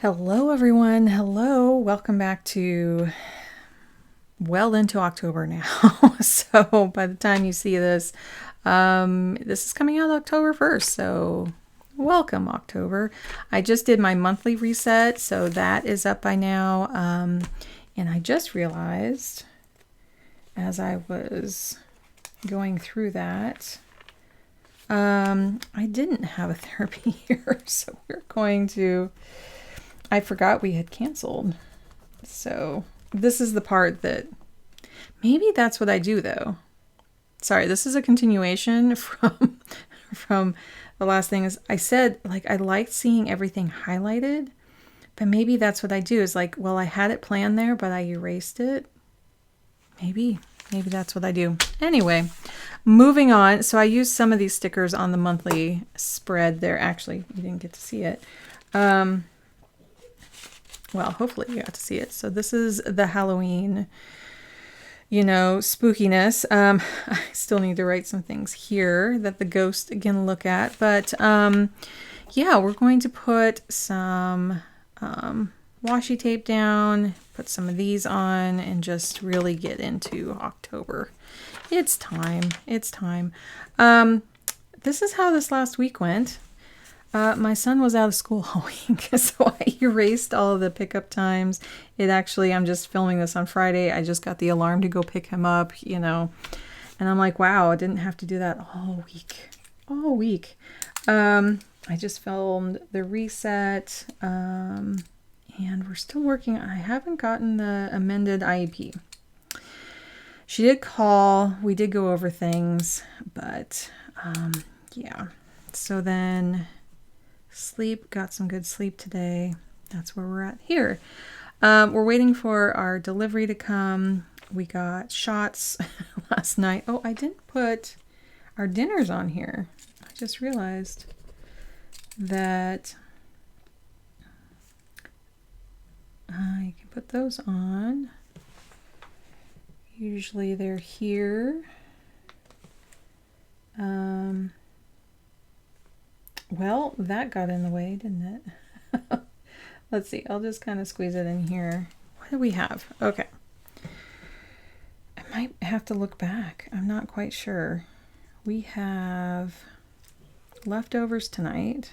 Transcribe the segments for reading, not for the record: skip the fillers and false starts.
Hello, everyone. Hello. Welcome back to well into October now. So by the time you see this, this is coming out October 1st. So welcome, October. I just did my monthly reset, so that is up by now. And I just realized as I was going through that, I didn't have a therapy here. So we're going to... I forgot we had canceled. So this is the part that maybe that's what I do though. Sorry, this is a continuation from the last thing. Is I said, like, I liked seeing everything highlighted, but maybe that's what I do is like, well, I had it planned there, but I erased it. Maybe that's what I do. Anyway, moving on. So I used some of these stickers on the monthly spread there. Actually, you didn't get to see it. Well, hopefully you got to see it. So this is the Halloween, spookiness. I still need to write some things here that the ghost can look at. But yeah, we're going to put some washi tape down, put some of these on, and just really get into October. It's time. It's time. This is how this last week went. My son was out of school all week, so I erased all of the pickup times. I'm just filming this on Friday. I just got the alarm to go pick him up, and I'm like, wow, I didn't have to do that all week. I just filmed the reset, and we're still working. I haven't gotten the amended IEP. She did call. We did go over things, but yeah. So then... sleep, got some good sleep today. That's where we're at here. We're waiting for our delivery to come. We got shots last night. Oh, I didn't put our dinners on here. I just realized that I can put those on. Usually they're here. Well, that got in the way, didn't it? Let's see. I'll just kind of squeeze it in here. What do we have? Okay. I might have to look back. I'm not quite sure. We have leftovers tonight.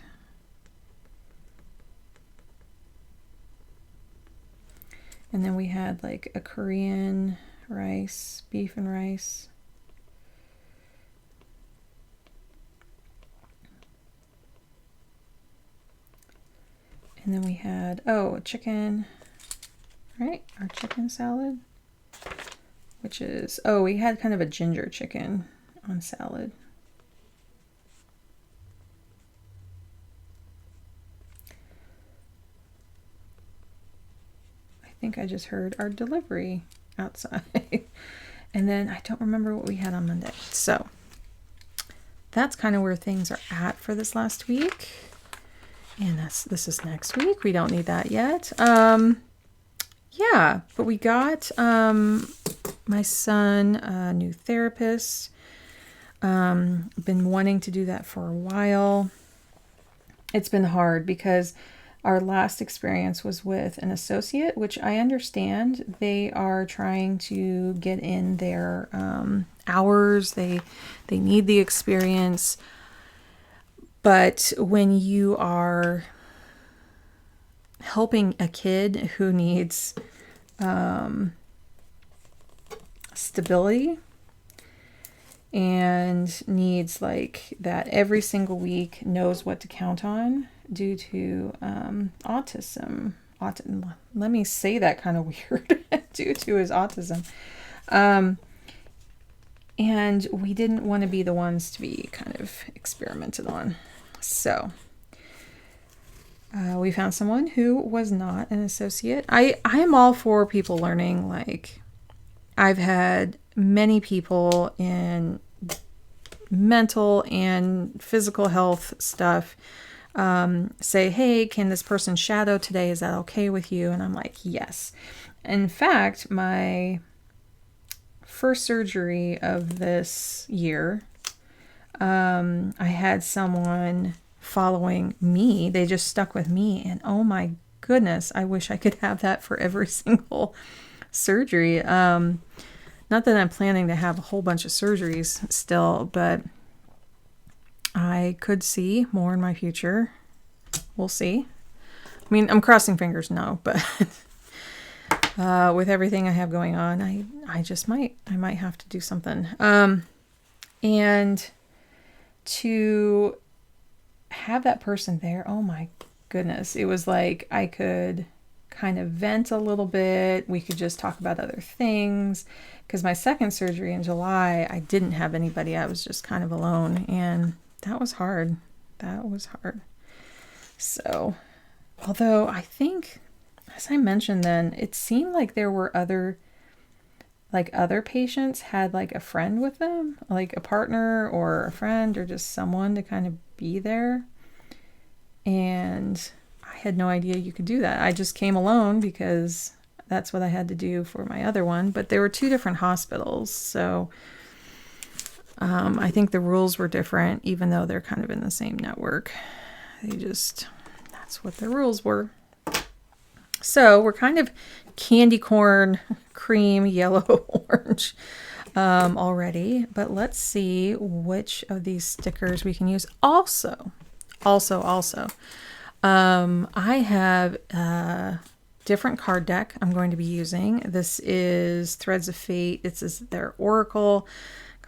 And then we had like a Korean rice, beef and rice. And then we had, chicken, right? Our chicken salad, which is, we had kind of a ginger chicken on salad. I think I just heard our delivery outside. And then I don't remember what we had on Monday. So that's kind of where things are at for this last week. And this is next week. We don't need that yet. Yeah, but we got my son a new therapist. Been wanting to do that for a while. It's been hard because our last experience was with an associate, which I understand. They are trying to get in their hours. They need the experience. But when you are helping a kid who needs stability and needs like that every single week, knows what to count on due to autism. Let me say that kind of weird. Due to his autism. And we didn't want to be the ones to be kind of experimented on. So we found someone who was not an associate. I am all for people learning. Like, I've had many people in mental and physical health stuff say, hey, can this person shadow today? Is that okay with you? And I'm like, yes. In fact, my first surgery of this year, I had someone following me. They just stuck with me, and oh my goodness, I wish I could have that for every single surgery. Not that I'm planning to have a whole bunch of surgeries still, but I could see more in my future. We'll see. I mean, I'm crossing fingers, no, but with everything I have going on, I might have to do something. And to have that person there, oh my goodness, it was like I could kind of vent a little bit. We could just talk about other things. Because my second surgery in July, I didn't have anybody. I was just kind of alone, and that was hard. That was hard. So, although I think, as I mentioned then, it seemed like there were other patients had like a friend with them, like a partner or a friend or just someone to kind of be there. And I had no idea you could do that. I just came alone because that's what I had to do for my other one. But there were 2 different hospitals. So I think the rules were different, even though they're kind of in the same network. That's what the rules were. So we're kind of candy corn, cream, yellow, orange already. But let's see which of these stickers we can use. Also, I have a different card deck I'm going to be using. This is Threads of Fate. This is their Oracle.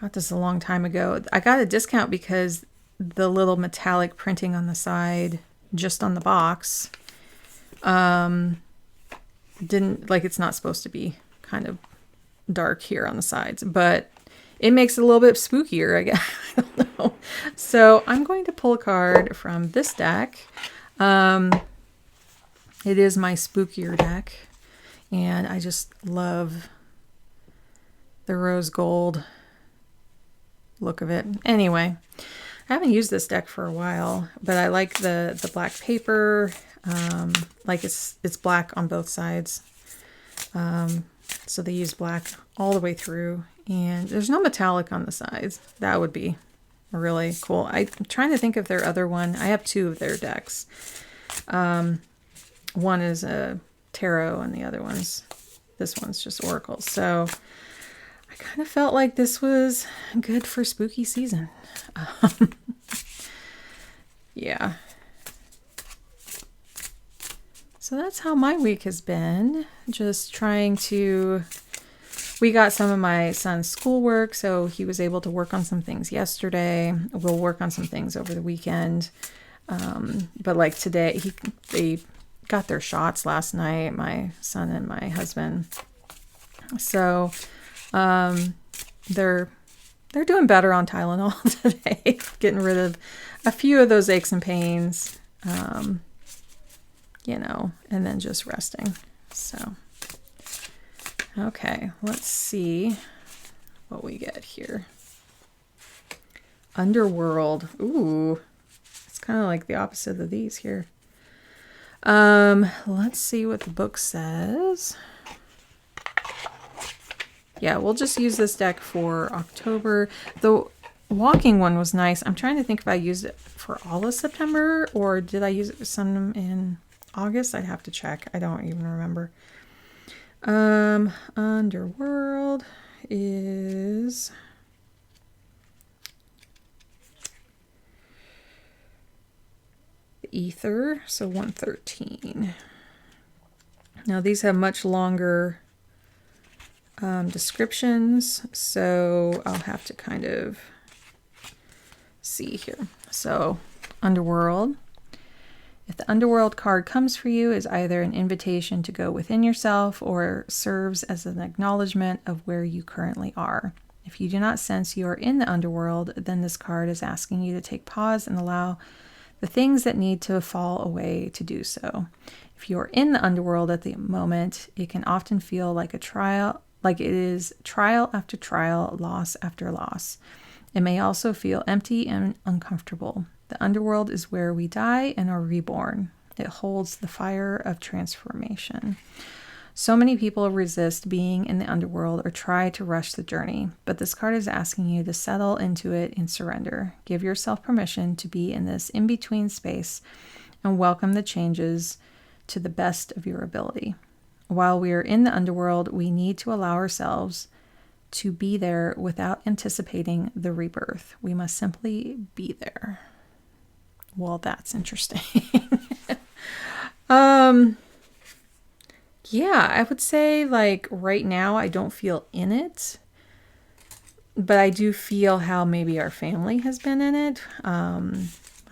Got this a long time ago. I got a discount because the little metallic printing on the side, just on the box, didn't, like, it's not supposed to be kind of dark here on the sides, but it makes it a little bit spookier, I guess. I don't know. So I'm going to pull a card from this deck. It is my spookier deck, and I just love the rose gold look of it. Anyway, I haven't used this deck for a while, but I like the black paper. Like it's black on both sides. So they use black all the way through, and there's no metallic on the sides. That would be really cool. I'm trying to think of their other one. I have 2 of their decks. One is a tarot and the other this one's just Oracle. So I kind of felt like this was good for spooky season. Yeah. So that's how my week has been. Just trying to... We got some of my son's schoolwork, so he was able to work on some things yesterday. We'll work on some things over the weekend. But like today, they got their shots last night, my son and my husband. So they're doing better on Tylenol today, getting rid of a few of those aches and pains, and then just resting. So, okay, let's see what we get here. Underworld. Ooh, it's kind of like the opposite of these here. Let's see what the book says. Yeah, we'll just use this deck for October. The walking one was nice. I'm trying to think if I used it for all of September or did I use it for some in August? I'd have to check. I don't even remember. Underworld is... Ether, so 113. Now these have much longer descriptions, so I'll have to kind of see here. So Underworld. If the Underworld card comes for you, is either an invitation to go within yourself or serves as an acknowledgement of where you currently are. If you do not sense you are in the Underworld, then this card is asking you to take pause and allow the things that need to fall away to do so. If you're in the Underworld at the moment, it can often feel like a trial, like it is trial after trial, loss after loss. It may also feel empty and uncomfortable. The Underworld is where we die and are reborn. It holds the fire of transformation. So many people resist being in the Underworld or try to rush the journey, but this card is asking you to settle into it and surrender. Give yourself permission to be in this in-between space and welcome the changes to the best of your ability. While we are in the underworld, we need to allow ourselves to be there without anticipating the rebirth. We must simply be there. Well, that's interesting. Yeah, I would say like right now I don't feel in it, but I do feel how maybe our family has been in it. My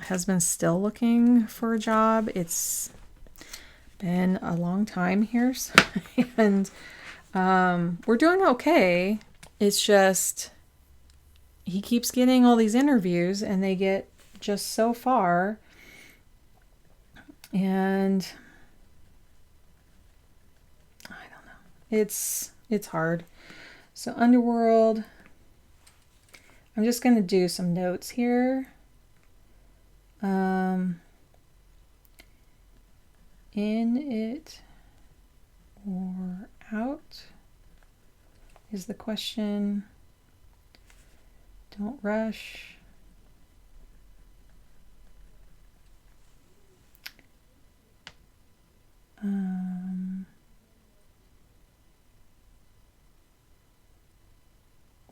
husband's still looking for a job. It's been a long time here, and we're doing okay. It's just he keeps getting all these interviews and they get just so far, and I don't know. It's hard. So Underworld, I'm just going to do some notes here. In it or out is the question. Don't rush.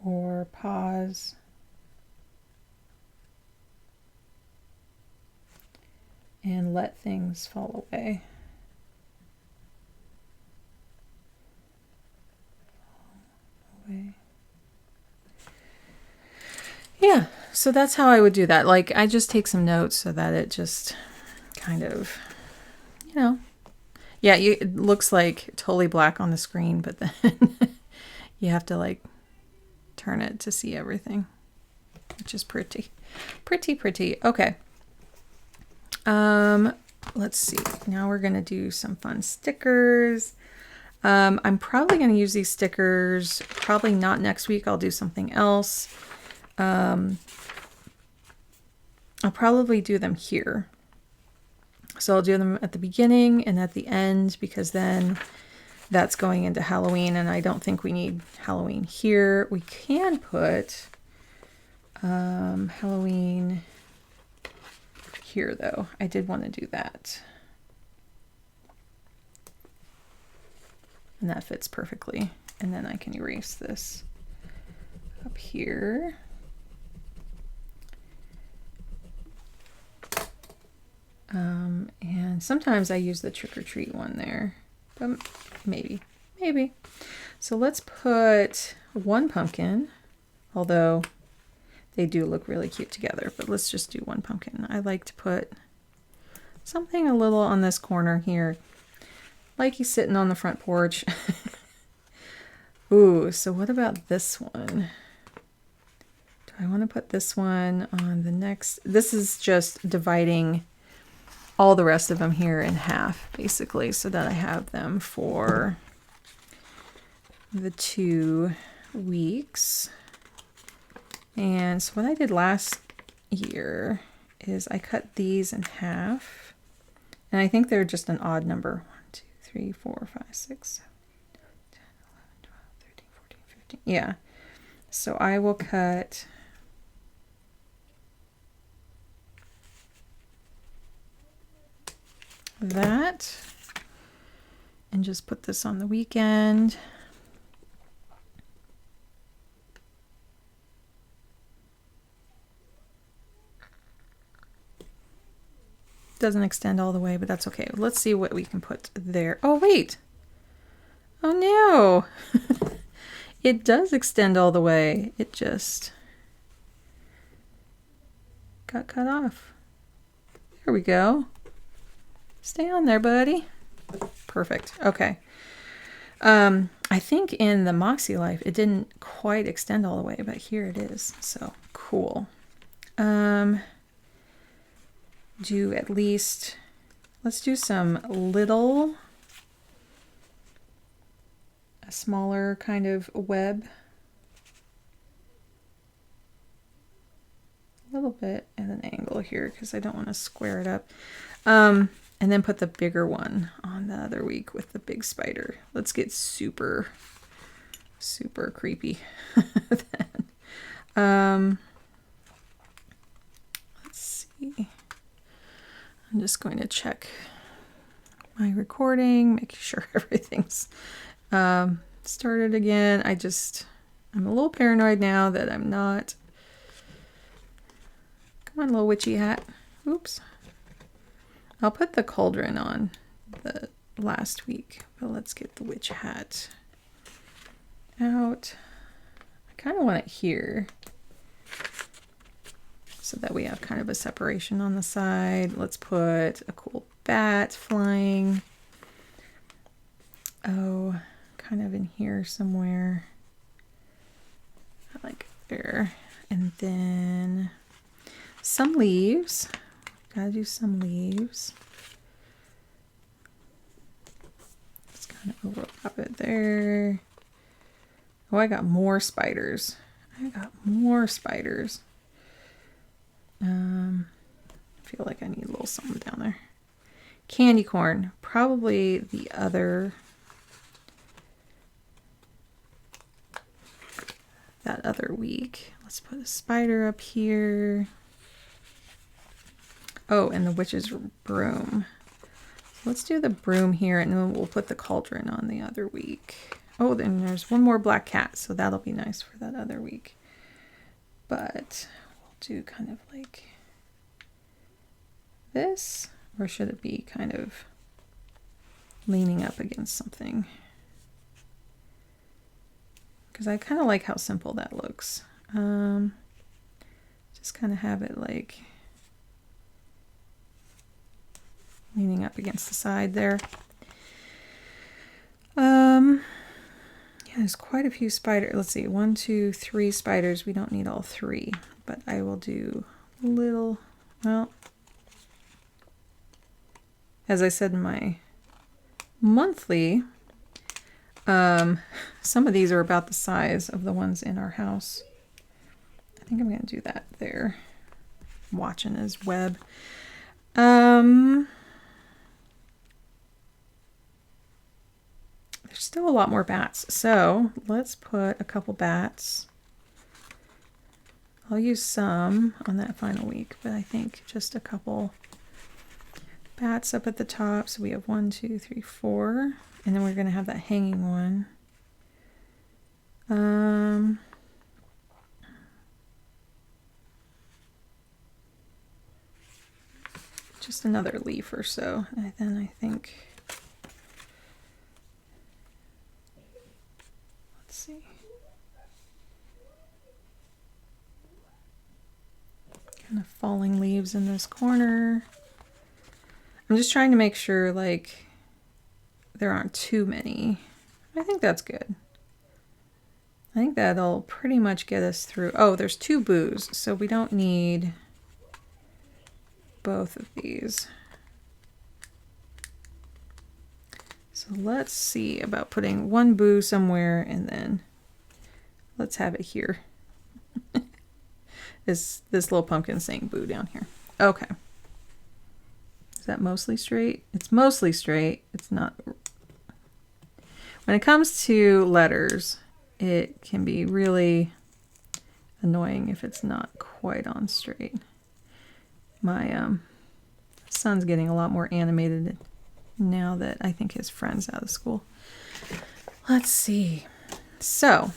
Or pause. And let things fall away. Yeah, so that's how I would do that. Like, I just take some notes so that it just kind of, you know, yeah, it looks like totally black on the screen, but then you have to like turn it to see everything, which is pretty. Okay. Let's see. Now we're going to do some fun stickers. I'm probably going to use these stickers, probably not next week. I'll do something else. I'll probably do them here. So I'll do them at the beginning and at the end, because then that's going into Halloween, and I don't think we need Halloween here. We can put Halloween here, though. I did want to do that. And that fits perfectly. And then I can erase this up here. And sometimes I use the trick or treat one there, but maybe. So let's put one pumpkin, although they do look really cute together, but let's just do one pumpkin. I like to put something a little on this corner here, like he's sitting on the front porch. Ooh, so what about this one? Do I want to put this one on the next? This is just dividing all the rest of them here in half, basically, so that I have them for the 2 weeks. And so what I did last year is I cut these in half, and I think they're just an odd number. 1, 2, 3, 4, 5, 6, 7, 10, 11, 12, 13, 14, 15. Yeah. So I will cut that and just put this on the weekend. Doesn't extend all the way, but that's okay. Let's see what we can put there. Oh, wait. Oh, no. It does extend all the way. It just got cut off. There we go. Stay on there, buddy. Perfect. Okay. I think in the Moxie Life, it didn't quite extend all the way, but here it is. So cool. Do at least, let's do some little, a smaller kind of web. A little bit at an angle here because I don't want to square it up. And then put the bigger one on the other week with the big spider. Let's get super, super creepy then. Let's see. I'm just going to check my recording, making sure everything's started again. I'm a little paranoid now that I'm not. Come on, little witchy hat. Oops. I'll put the cauldron on the last week, but let's get the witch hat out. I kind of want it here so that we have kind of a separation on the side. Let's put a cool bat flying. Oh, kind of in here somewhere. Like there. And then some leaves. Gotta do some leaves. Just kind of overlap it there. Oh, I got more spiders. I feel like I need a little something down there. Candy corn. Probably the other. That other week. Let's put a spider up here. Oh, and the witch's broom. Let's do the broom here, and then we'll put the cauldron on the other week. Oh, then there's one more black cat, so that'll be nice for that other week. But we'll do kind of like this, or should it be kind of leaning up against something? Because I kind of like how simple that looks. Just kind of have it like leaning up against the side there. Yeah, there's quite a few spiders. Let's see, 1, 2, 3 spiders. We don't need all 3, but I will do little, well, as I said in my monthly, some of these are about the size of the ones in our house. I think I'm going to do that there. Watching his web. There's still a lot more bats, so let's put a couple bats. I'll use some on that final week, but I think just a couple bats up at the top. So we have 1, 2, 3, 4, and then we're going to have that hanging one. Just another leaf or so, and then I think, let's see, kind of falling leaves in this corner. I'm just trying to make sure like there aren't too many. I think that's good. I think that'll pretty much get us through. Oh, there's 2 boos, so we don't need both of these. So let's see about putting 1 boo somewhere, and then let's have it here. This little pumpkin saying boo down here. Okay. Is that mostly straight? It's mostly straight. It's not. When it comes to letters, it can be really annoying if it's not quite on straight. My son's getting a lot more animated now that I think his friend's out of school. Let's see. So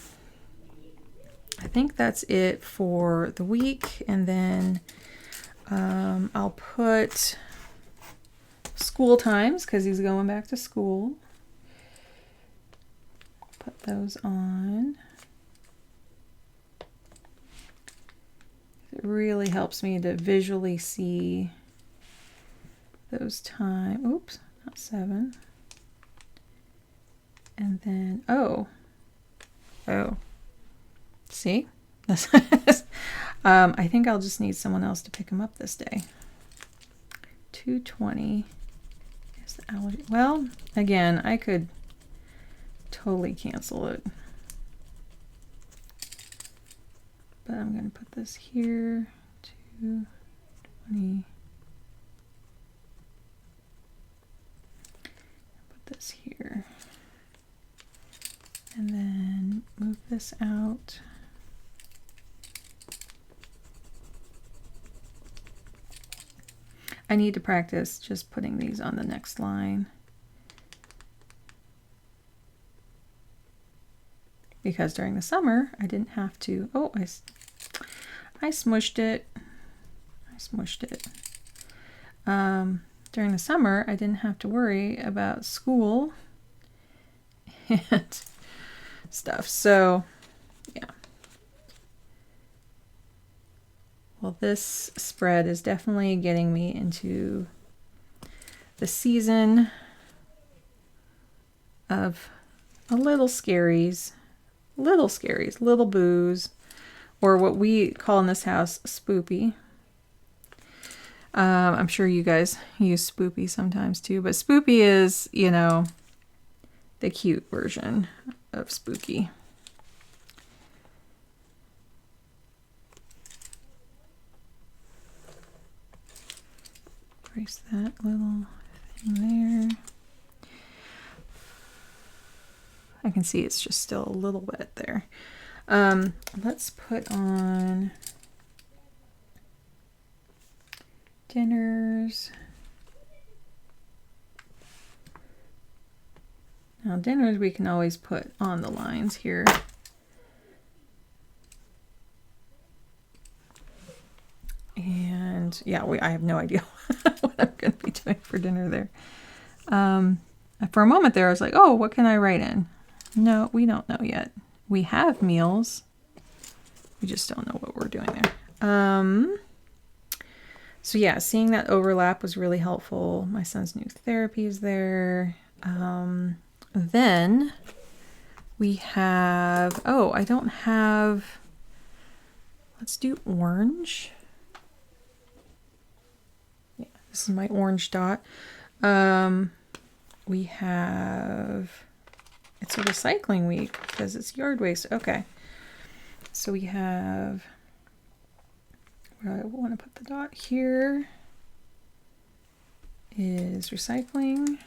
I think that's it for the week, and then I'll put school times because he's going back to school. Put those on. It really helps me to visually see those times. Oops, not 7. And then, oh, see? I think I'll just need someone else to pick him up this day. 2:20 is the allergy. Well, again, I could totally cancel it. But I'm going to put this here, 2:20. Put this here. And then move this out. I need to practice just putting these on the next line. because during the summer I didn't have to, oh, I smushed it. I smushed it. During the summer, I didn't have to worry about school and stuff. So, yeah. Well, this spread is definitely getting me into the season of a little scaries, little boos, or what we call in this house spoopy. I'm sure you guys use spoopy sometimes too, but spoopy is, you know, the cute version of spooky. Trace that little thing there. I can see it's just still a little wet there. Let's put on dinners. Now dinners we can always put on the lines here. And yeah, I have no idea what I'm going to be doing for dinner there. For a moment there, I was like, oh, what can I write in? No, we don't know yet. We have meals. We just don't know what we're doing there. So yeah, seeing that overlap was really helpful. My son's new therapy is there. Then we have, oh, I don't have, let's do orange. Yeah, this is my orange dot. We have, it's a recycling week because it's yard waste. Okay. So we have, where I want to put the dot here is recycling.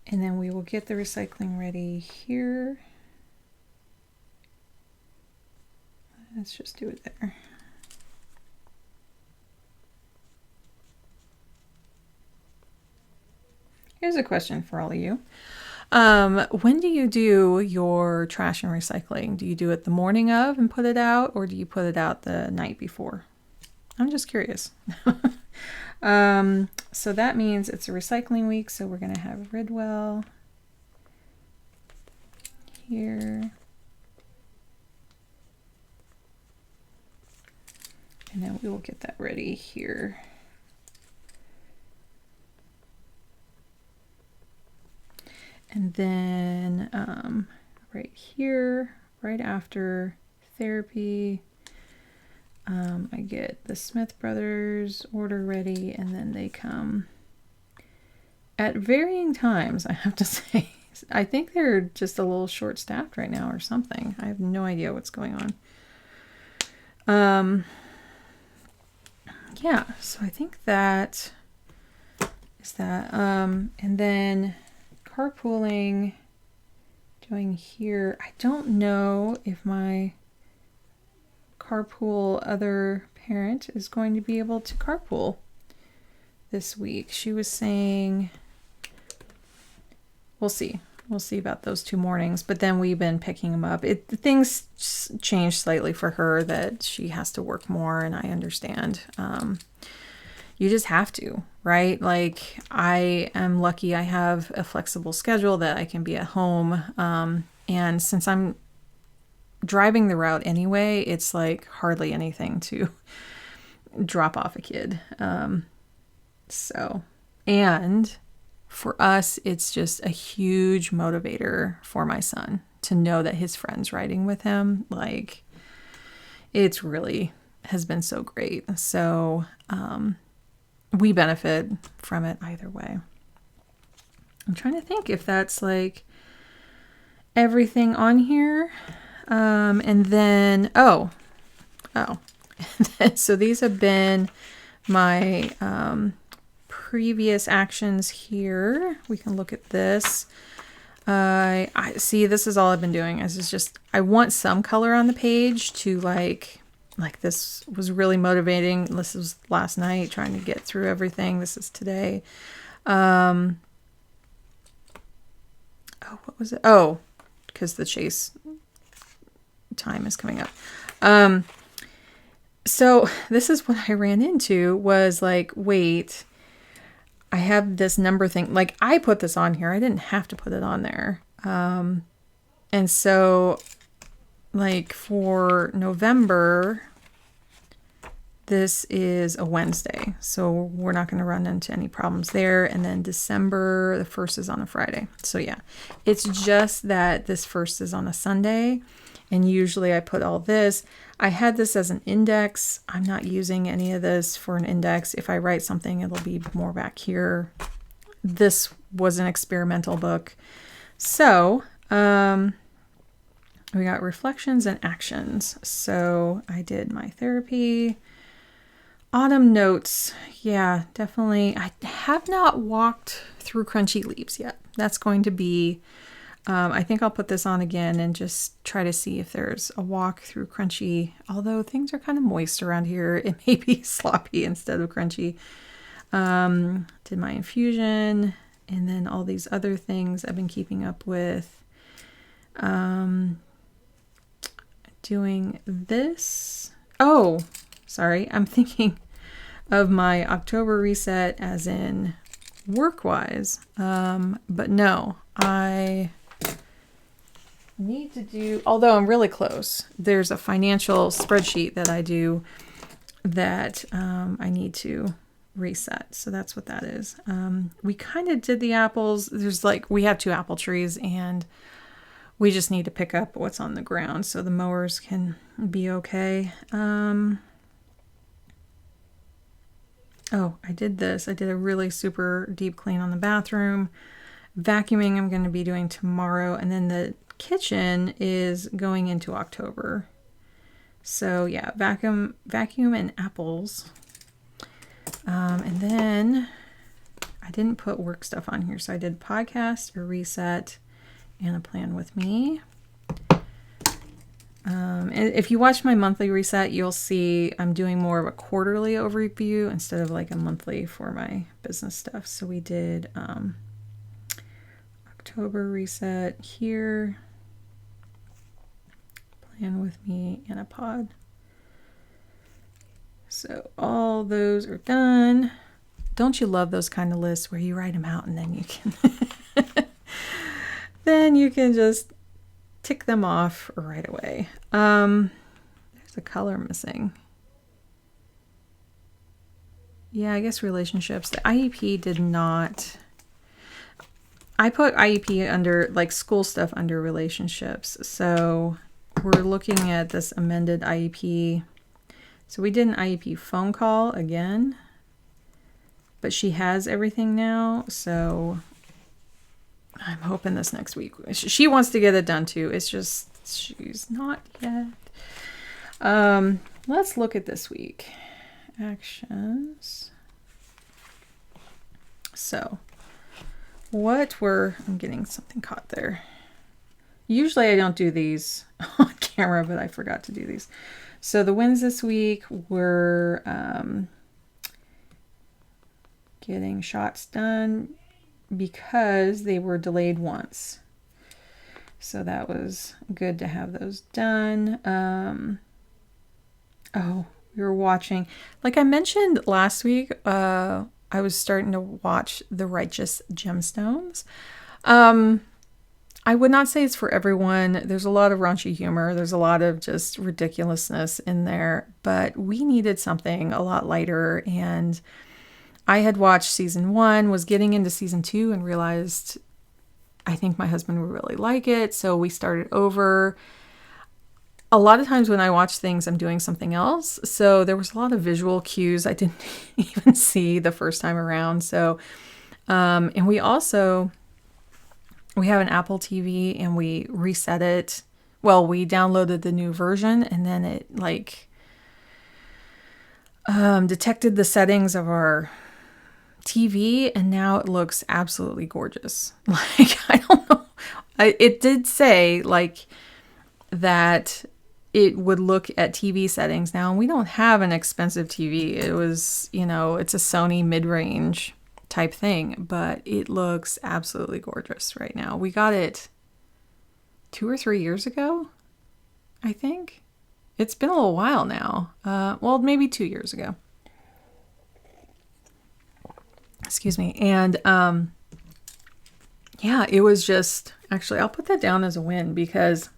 And then we will get the recycling ready here. Let's just do it there. Here's a question for all of you. When do you do your trash and recycling? Do you do it the morning of and put it out, or do you put it out the night before? I'm just curious. So that means it's a recycling week, so we're going to have Ridwell here. And then we will get that ready here. And then right here, right after therapy, I get the Smith Brothers order ready, and then they come at varying times, I have to say. I think they're just a little short-staffed right now or something. I have no idea what's going on. Yeah, so I think that is that. And then carpooling, doing here. I don't know if my carpool other parent is going to be able to carpool this week. She was saying, we'll see. We'll see about those 2 mornings, but then we've been picking them up. Things changed slightly for her that she has to work more, and I understand. You just have to, right? Like, I am lucky I have a flexible schedule that I can be at home. And since I'm driving the route anyway, it's like hardly anything to drop off a kid. And for us, it's just a huge motivator for my son to know that his friend's riding with him. Like, it's really has been so great. So, we benefit from it either way. I'm trying to think if that's like everything on here. And then, so these have been my previous actions here. We can look at this. I see this is all I've been doing. This is just, I want some color on the page to like this was really motivating. This was last night trying to get through everything. This is today. Oh, what was it? Oh, because the chase time is coming up. So this is what I ran into was like, wait, I have this number thing. Like I put this on here. I didn't have to put it on there. And so like for November, this is a Wednesday. So we're not going to run into any problems there. And then December, the 1st is on a Friday. So yeah, it's just that this 1st is on a Sunday. And usually I put all this. I had this as an index. I'm not using any of this for an index. If I write something, it'll be more back here. This was an experimental book. So, we got reflections and actions. So I did my therapy. Autumn notes. Yeah, definitely. I have not walked through Crunchy Leaves yet. That's going to be, I think I'll put this on again and just try to see if there's a walk through Crunchy. Although things are kind of moist around here. It may be sloppy instead of crunchy. Did my infusion and then all these other things I've been keeping up with. Doing this. Oh, sorry. I'm thinking of my October reset as in work-wise. But no, I need to do, although I'm really close, there's a financial spreadsheet that I do that I need to reset. So that's what that is. We kind of did the apples. There's like, we have 2 apple trees and we just need to pick up what's on the ground so the mowers can be okay. Oh, I did this. I did a really super deep clean on the bathroom. Vacuuming I'm going to be doing tomorrow. And then the kitchen is going into October. So yeah, vacuum and apples. And then I didn't put work stuff on here. So I did podcast, a reset, and a plan with me. And if you watch my monthly reset, you'll see I'm doing more of a quarterly overview instead of like a monthly for my business stuff. So we did October reset here, plan with me, and a pod. So all those are done. Don't you love those kind of lists where you write them out and then you can then you can just tick them off right away. There's a color missing. Yeah, I guess relationships. The IEP did not. I put IEP under like school stuff under relationships. So we're looking at this amended IEP. So we did an IEP phone call again, but she has everything now. So I'm hoping this next week. She wants to get it done too. It's just she's not yet. Let's look at this week. Actions. So I'm getting something caught there. Usually I don't do these on camera, but I forgot to do these. So the wins this week were getting shots done because they were delayed once. So that was good to have those done. Oh, we were watching, like I mentioned last week, I was starting to watch The Righteous Gemstones. I would not say it's for everyone. There's a lot of raunchy humor. There's a lot of just ridiculousness in there, but we needed something a lot lighter. And I had watched season 1, was getting into season 2 and realized I think my husband would really like it. So we started over. A lot of times when I watch things, I'm doing something else. So there was a lot of visual cues I didn't even see the first time around. So, and we have an Apple TV and we reset it. Well, we downloaded the new version and then it like detected the settings of our TV and now it looks absolutely gorgeous. Like, I don't know. It did say like that it would look at TV settings now. And we don't have an expensive TV. It was, it's a Sony mid-range type thing, but it looks absolutely gorgeous right now. We got it 2 or 3 years ago, I think. It's been a little while now. Well, maybe 2 years ago. Excuse me. And yeah, it was just, actually, I'll put that down as a win because,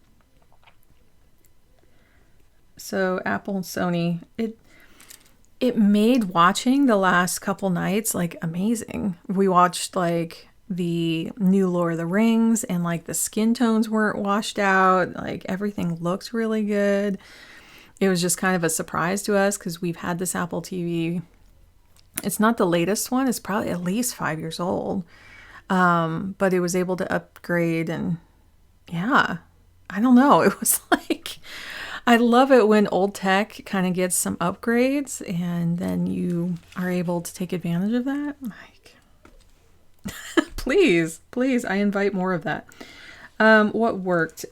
so Apple and Sony, it made watching the last couple nights like amazing. We watched like the new Lord of the Rings and like the skin tones weren't washed out. Like everything looked really good. It was just kind of a surprise to us because we've had this Apple TV. It's not the latest one. It's probably at least 5 years old. But it was able to upgrade and yeah, I don't know. It was like, I love it when old tech kind of gets some upgrades and then you are able to take advantage of that. Like, please, I invite more of that. What worked?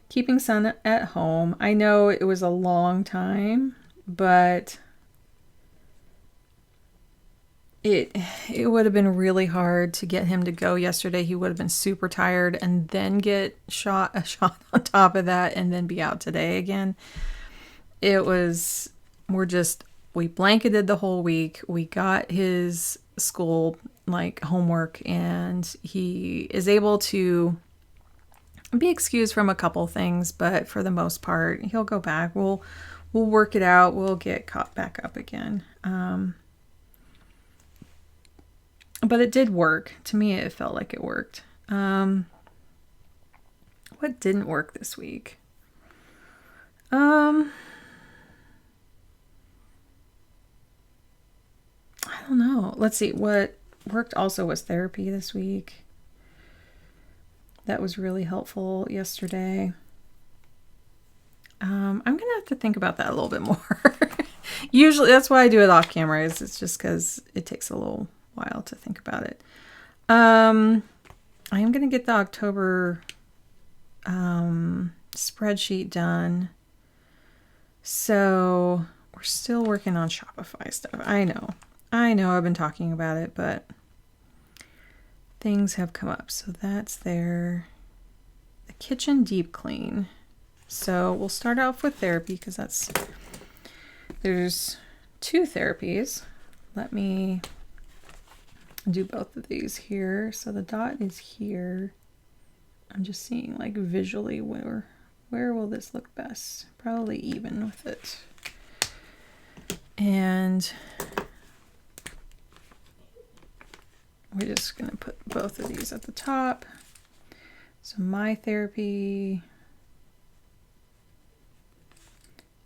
Keeping son at home. I know it was a long time, but it would have been really hard to get him to go yesterday. He would have been super tired and then get a shot on top of that and then be out today again. We blanketed the whole week. We got his school like homework and he is able to be excused from a couple things, but for the most part, he'll go back. We'll work it out. We'll get caught back up again. But it did work. To me, it felt like it worked. What didn't work this week? I don't know. Let's see. What worked also was therapy this week. That was really helpful yesterday. I'm going to have to think about that a little bit more. Usually, that's why I do it off camera. It's just because it takes a little while to think about it. I am going to get the October spreadsheet done. So we're still working on Shopify stuff. I know I've been talking about it, but things have come up. So that's there. The kitchen deep clean. So we'll start off with therapy because there's 2 therapies. Let me do both of these here. So the dot is here. I'm just seeing like visually where will this look best? Probably even with it. And we're just going to put both of these at the top. So my therapy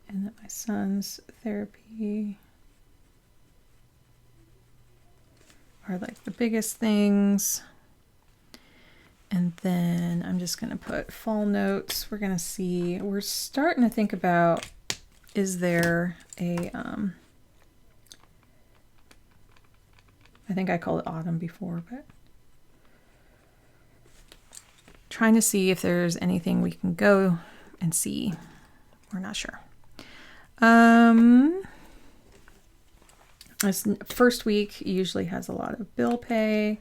and then my son's therapy are like the biggest things. And then I'm just going to put fall notes. We're going to see, we're starting to think about, is there a, I think I called it autumn before, but trying to see if there's anything we can go and see. We're not sure. This first week usually has a lot of bill pay,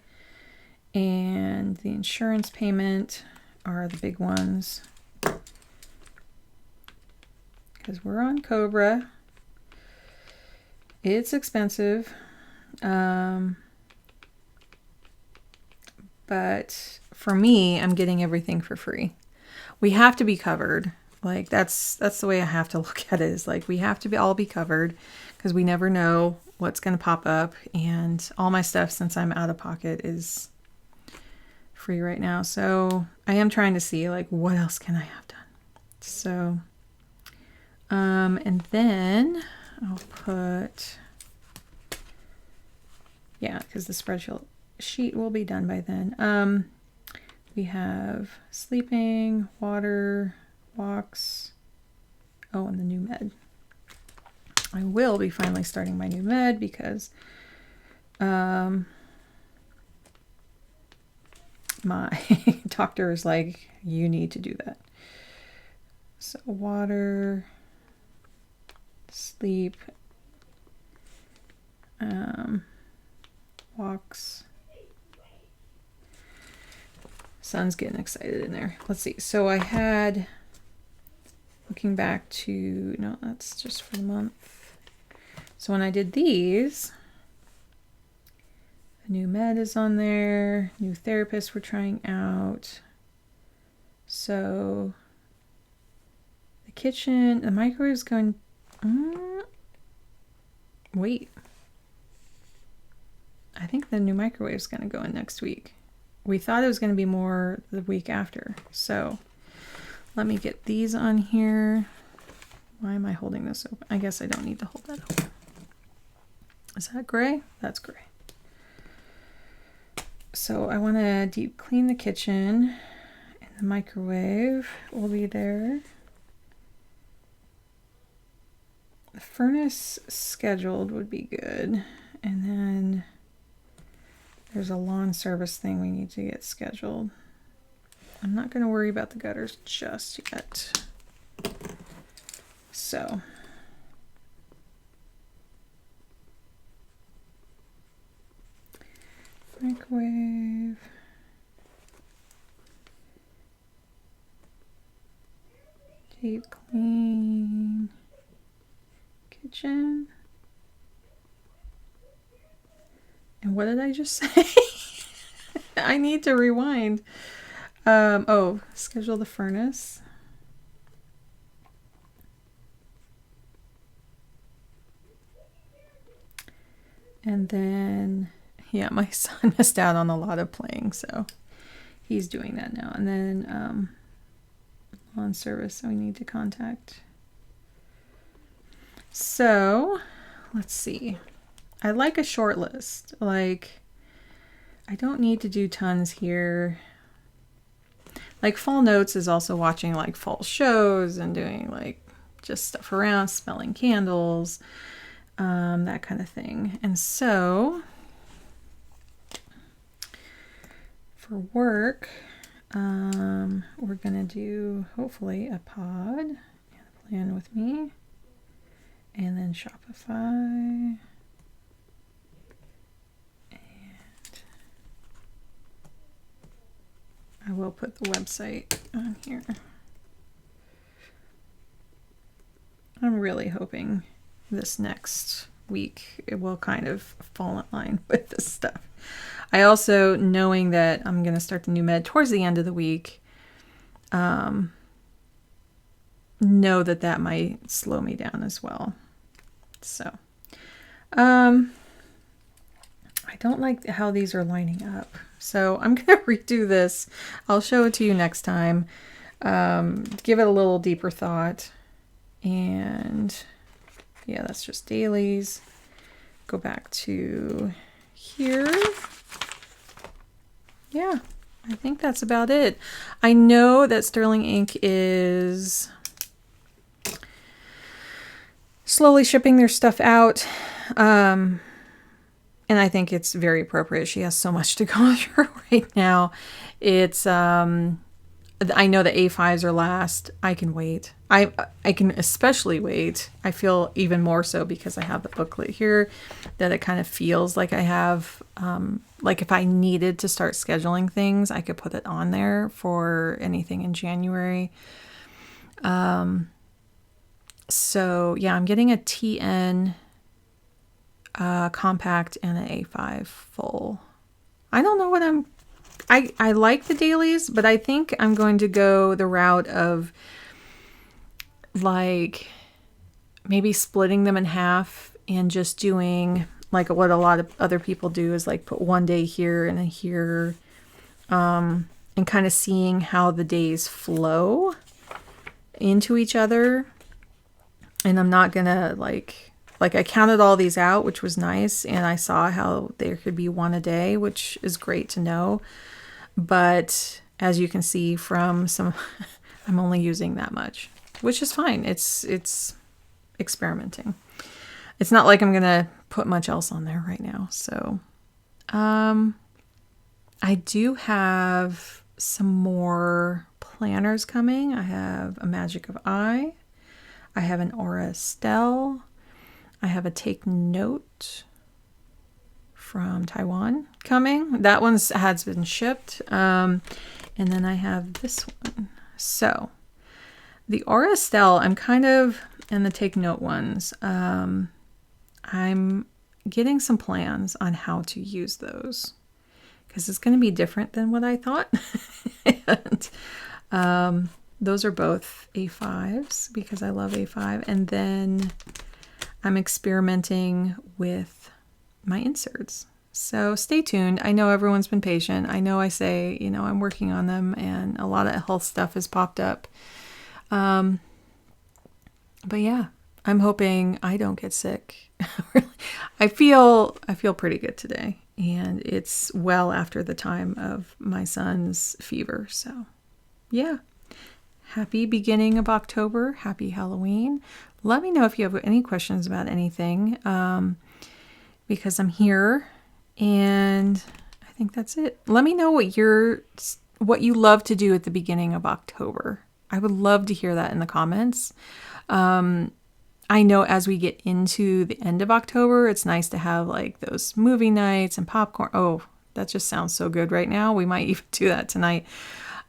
and the insurance payment are the big ones because we're on Cobra. It's expensive, but for me, I'm getting everything for free. We have to be covered. Like that's the way I have to look at it, is like we have to all be covered because we never know what's going to pop up, and all my stuff, since I'm out of pocket, is free right now. So I am trying to see like what else can I have done. So and then I'll put, yeah, because the spreadsheet will be done by then. We have sleeping, water, walks, oh, and the new med. I will be finally starting my new med because my doctor is like, you need to do that. So water, sleep, walks. Son's getting excited in there. Let's see. So I had, looking back to, no, that's just for the month. So when I did these, a new med is on there, new therapist we're trying out. So the kitchen, the microwave's going, wait. I think the new microwave's going to go in next week. We thought it was going to be more the week after. So let me get these on here. Why am I holding this open? I guess I don't need to hold that open. Is that gray? That's gray. So I want to deep clean the kitchen, and the microwave will be there. The furnace scheduled would be good. And then there's a lawn service thing we need to get scheduled. I'm not going to worry about the gutters just yet. So microwave. Deep clean. Kitchen. And what did I just say? I need to rewind. Oh, schedule the furnace. And then, yeah, my son missed out on a lot of playing, so he's doing that now. And then lawn service, so we need to contact. So let's see. I like a short list. Like, I don't need to do tons here. Like, fall notes is also watching like fall shows and doing like just stuff around, smelling candles, that kind of thing. And so for work, we're gonna do hopefully a pod and a plan with me, and then Shopify. I will put the website on here. I'm really hoping this next week it will kind of fall in line with this stuff. I also, knowing that I'm going to start the new med towards the end of the week, know that that might slow me down as well. So, I don't like how these are lining up. So I'm going to redo this. I'll show it to you next time. Give it a little deeper thought. And yeah, that's just dailies. Go back to here. Yeah, I think that's about it. I know that Sterling Ink is slowly shipping their stuff out. And I think it's very appropriate. She has so much to go through right now. It's, I know the A5s are last. I can wait. I can especially wait. I feel even more so because I have the booklet here, that it kind of feels like I have, like if I needed to start scheduling things, I could put it on there for anything in January. So yeah, I'm getting a TN compact and an A5 full. I don't know what I like the dailies, but I think I'm going to go the route of like maybe splitting them in half and just doing like what a lot of other people do, is like put one day here and a here, and kind of seeing how the days flow into each other. And I'm not gonna like I counted all these out, which was nice, and I saw how there could be one a day, which is great to know. But as you can see from some, I'm only using that much, which is fine. It's experimenting. It's not like I'm gonna put much else on there right now. So I do have some more planners coming. I have a Magic of I have an Aura Estelle. I have a Take Note from Taiwan coming. That one has been shipped. And then I have this one. So the Auristelle, I'm kind of, and the Take Note ones, I'm getting some plans on how to use those because it's going to be different than what I thought. And those are both A5s because I love A5. And then I'm experimenting with my inserts. So stay tuned. I know everyone's been patient. I know I say, you know, I'm working on them and a lot of health stuff has popped up. But yeah, I'm hoping I don't get sick. I feel pretty good today, and it's well after the time of my son's fever. So yeah, happy beginning of October. Happy Halloween. Let me know if you have any questions about anything, because I'm here, and I think that's it. Let me know what you love to do at the beginning of October. I would love to hear that in the comments. I know as we get into the end of October, it's nice to have like those movie nights and popcorn. Oh, that just sounds so good right now. We might even do that tonight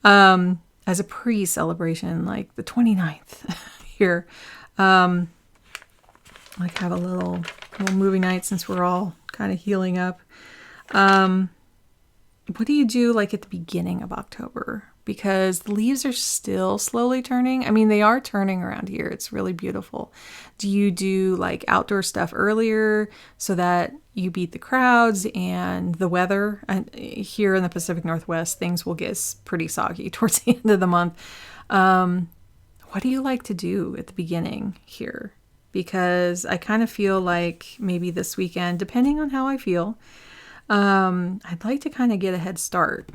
as a pre-celebration, like the 29th here. Like have a little movie night since we're all kind of healing up. What do you do like at the beginning of October? Because the leaves are still slowly turning. I mean, they are turning around here. It's really beautiful. Do you do like outdoor stuff earlier so that you beat the crowds and the weather? And here in the Pacific Northwest, things will get pretty soggy towards the end of the month. What do you like to do at the beginning here? Because I kind of feel like maybe this weekend, depending on how I feel, I'd like to kind of get a head start.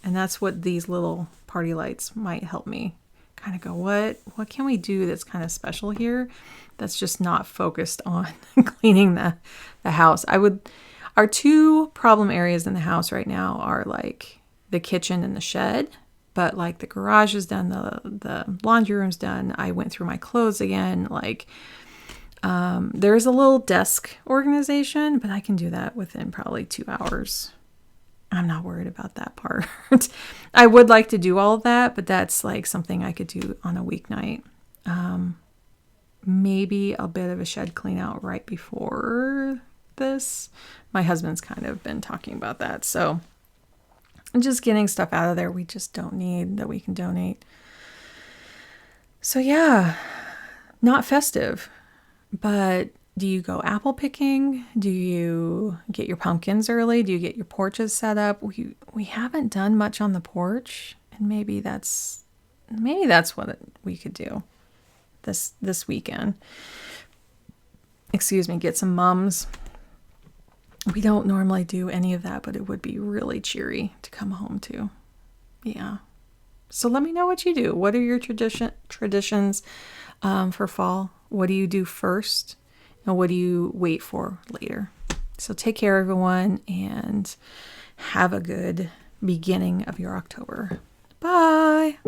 And that's what these little party lights might help me kind of go, what can we do that's kind of special here that's just not focused on cleaning the house? Our two problem areas in the house right now are like the kitchen and the shed, but like the garage is done, the laundry room's done. I went through my clothes again. There's a little desk organization, but I can do that within probably 2 hours. I'm not worried about that part. I would like to do all of that, but that's like something I could do on a weeknight. Maybe a bit of a shed clean out right before this. My husband's kind of been talking about that. So just getting stuff out of there we just don't need that we can donate. So yeah, not festive, but do you go apple picking? Do you get your pumpkins early? Do you get your porches set up? We haven't done much on the porch, and maybe that's what we could do this weekend. Excuse me, get some mums. We don't normally do any of that, but it would be really cheery to come home to. Yeah. So let me know what you do. What are your traditions for fall? What do you do first? And what do you wait for later? So take care, everyone, and have a good beginning of your October. Bye.